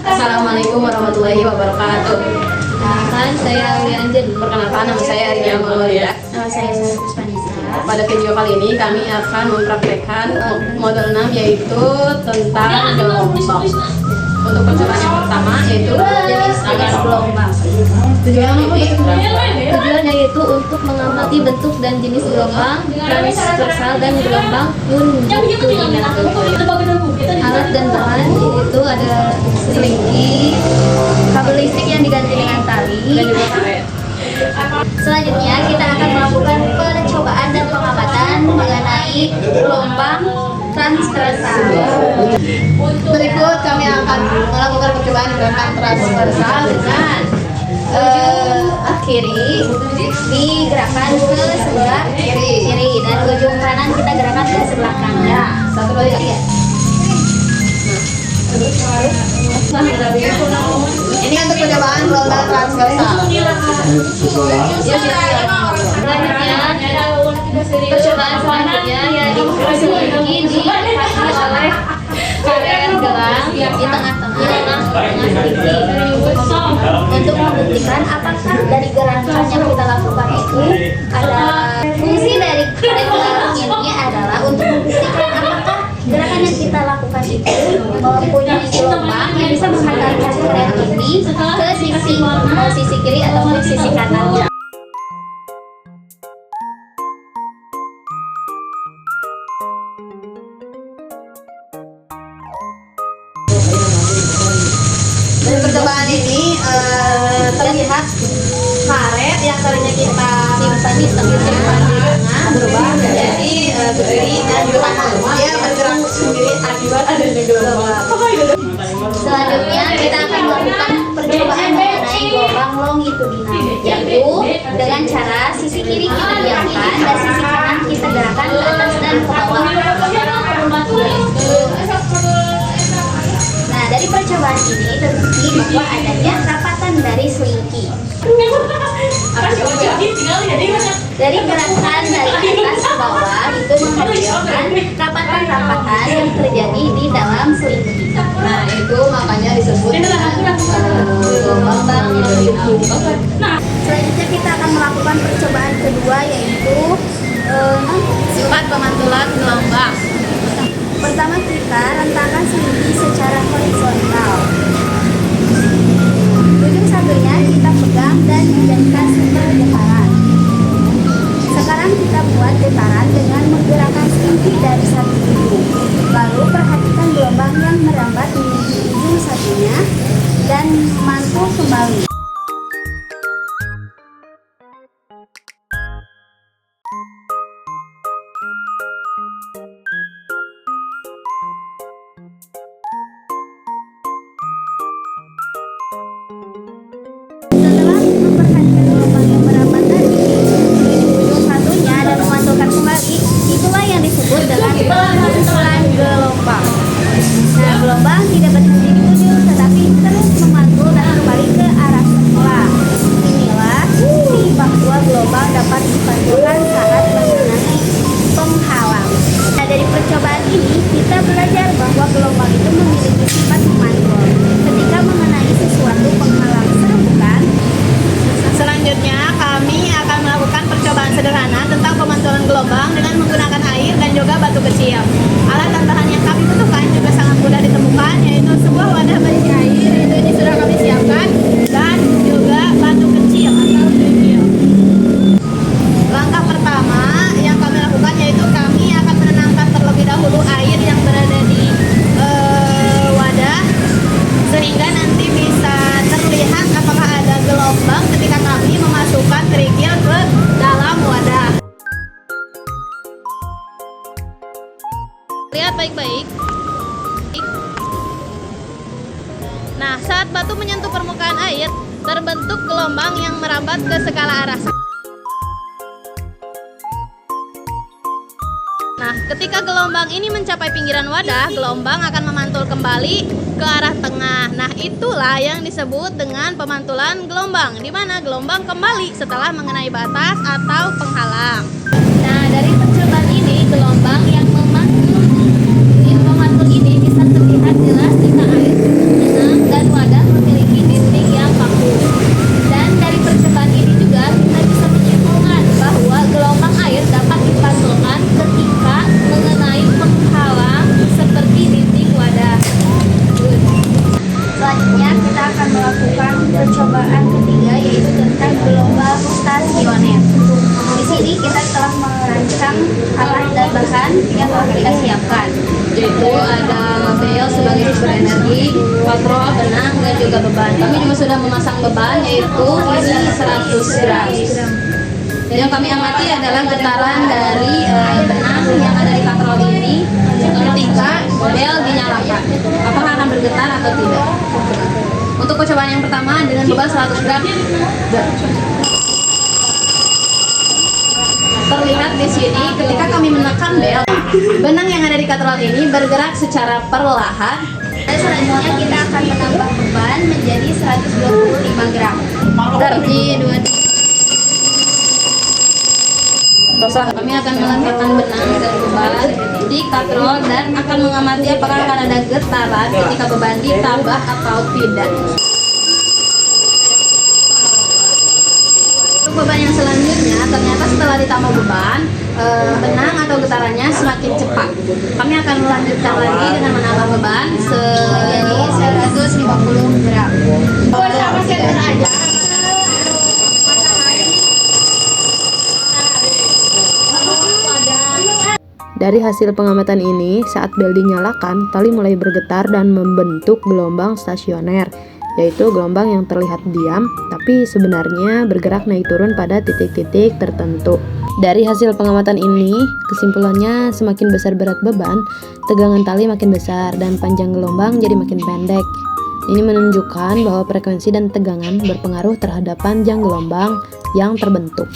Assalamualaikum warahmatullahi wabarakatuh. Perkenalkan, saya Wianjen. Perkenalkan, nama saya Arina Maulida. Nama saya Puspanisa. Pada video kali ini kami akan mempraktekkan model 6 yaitu tentang gelombang. Untuk percobaan yang pertama yaitu Jenis gelombang. Tujuannya yaitu untuk mengamati bentuk dan jenis gelombang transversal dan gelombang longitudinal. Alat dan bahan itu ada selingki, kabel listrik yang diganti dengan tali. dan juga karet. Selanjutnya kita akan melakukan percobaan dan pengamatan mengenai gelombang transversal. Berikut kami akan melakukan percobaan gelombang transversal dengan Kiri digerakkan ke sebelah kiri dan ujung kanan kita gerakan ke sebelah kanan. Satu dua tiga. Ini untuk percobaan gelombang transversal. Selanjutnya percobaan selanjutnya yaitu selingki dipasang oleh karet gelang di tengah-tengah selingki untuk membuktikan apakah dari gerakan yang kita lakukan itu ada fungsi dari karet gelang ini adalah untuk membuktikan apakah gerakan yang kita lakukan itu mempunyai gelombang yang bisa menghantarkan karet ini ke sisi kiri ataupun sisi kanan. Dari percobaan ini terlihat karet yang tadinya kita simpan di tengah berubah menjadi ke kiri dan ke kanan. Dia bergerak sendiri akibat adanya gelombang. Selanjutnya kita akan melakukan percobaan mengenai gelombang longitudinal, yaitu dengan cara sisi kiri kita diamkan dan sisi kanan kita gerakan ke atas dan ke bawah. Nah, dari percobaan ini terbukti bahwa adanya rapatan dari selingki. Dari gerakan dari atas ke bawah itu menghasilkan rapatan-rapatan yang terjadi di dalam selingki. Nah, itu makanya disebut gelombang longitudinal. Selanjutnya kita akan melakukan percobaan kedua yaitu Sifat pemantulan gelombang. pertama kita rentangkan selingki secara horizontal. Ujung satunya kita pegang dan jadikan sumber getaran. Sekarang kita buat getaran dengan menggerakkan selingki dari satu ujung. Lalu perhatikan gelombang yang merambat menuju ujung satunya dan mantul kembali. Setelah memperhatikan gelombang yang merambat tadi menuju ujung satunya dan memantulkan kembali, itulah yang disebut dengan pemantulan gelombang. Nah, gelombang tidak berhenti di ujung tetapi terus memantul dan kembali ke arah semula. Inilah bukti bahwa gelombang dapat dipantulkan saat mengenai penghalang. Nah, dari percobaan ini kita belajar bahwa gelombang itu memiliki sifat memantul ketika mengenai sesuatu penghalang. Seru bukan? Selanjutnya kami akan melakukan percobaan sederhana tentang pemantulan gelombang dengan menggunakan air dan juga batu kecil. Alat dan bahan yang kami butuhkan juga sangat mudah ditemukan, yaitu sebuah wadah berisi air, itu ini sudah kami siapkan, dan juga batu kecil atau kerikil. Langkah pertama yang kami lakukan yaitu kami akan menenangkan terlebih dahulu air yang berada di wadah sehingga nanti bisa terlihat apakah ada gelombang ketika kami memasukkan kerikil ke dalam wadah. Lihat baik-baik. Nah, saat batu menyentuh permukaan air, terbentuk gelombang yang merambat ke segala arah. Nah, ketika gelombang ini mencapai pinggiran wadah, gelombang akan memantul kembali ke arah tengah. Nah, itulah yang disebut dengan pemantulan gelombang, di mana gelombang kembali setelah mengenai batas atau penghalang. Nah, dari percobaan ini gelombang yang memantul ini bisa terlihat jelas jika air tenang dan wadah beban, yaitu ini 100 gram. Dan yang kami amati adalah getaran dari benang yang ada di katrol ini ketika bel dinyalakan. Apakah akan bergetar atau tidak? Untuk percobaan yang pertama dengan beban 100 gram. Terlihat di sini ketika kami menekan bel, benang yang ada di katrol ini bergerak secara perlahan. Dan selanjutnya kita akan menambah beban menjadi 125 gram. Kami akan meletakkan benang dan beban di katrol dan akan mengamati apakah akan ada getaran ketika beban ditambah atau tidak. Untuk beban yang selanjutnya, ternyata setelah ditambah beban, benang atau getarannya semakin cepat. Kami akan melanjutkan lagi dengan menambah beban Jadi 150 gram. Dari hasil pengamatan ini, saat bel dinyalakan, tali mulai bergetar dan membentuk gelombang stasioner, yaitu gelombang yang terlihat diam, tapi sebenarnya bergerak naik turun pada titik-titik tertentu. Dari hasil pengamatan ini, kesimpulannya semakin besar berat beban, tegangan tali makin besar dan panjang gelombang jadi makin pendek. Ini menunjukkan bahwa frekuensi dan tegangan berpengaruh terhadap panjang gelombang yang terbentuk.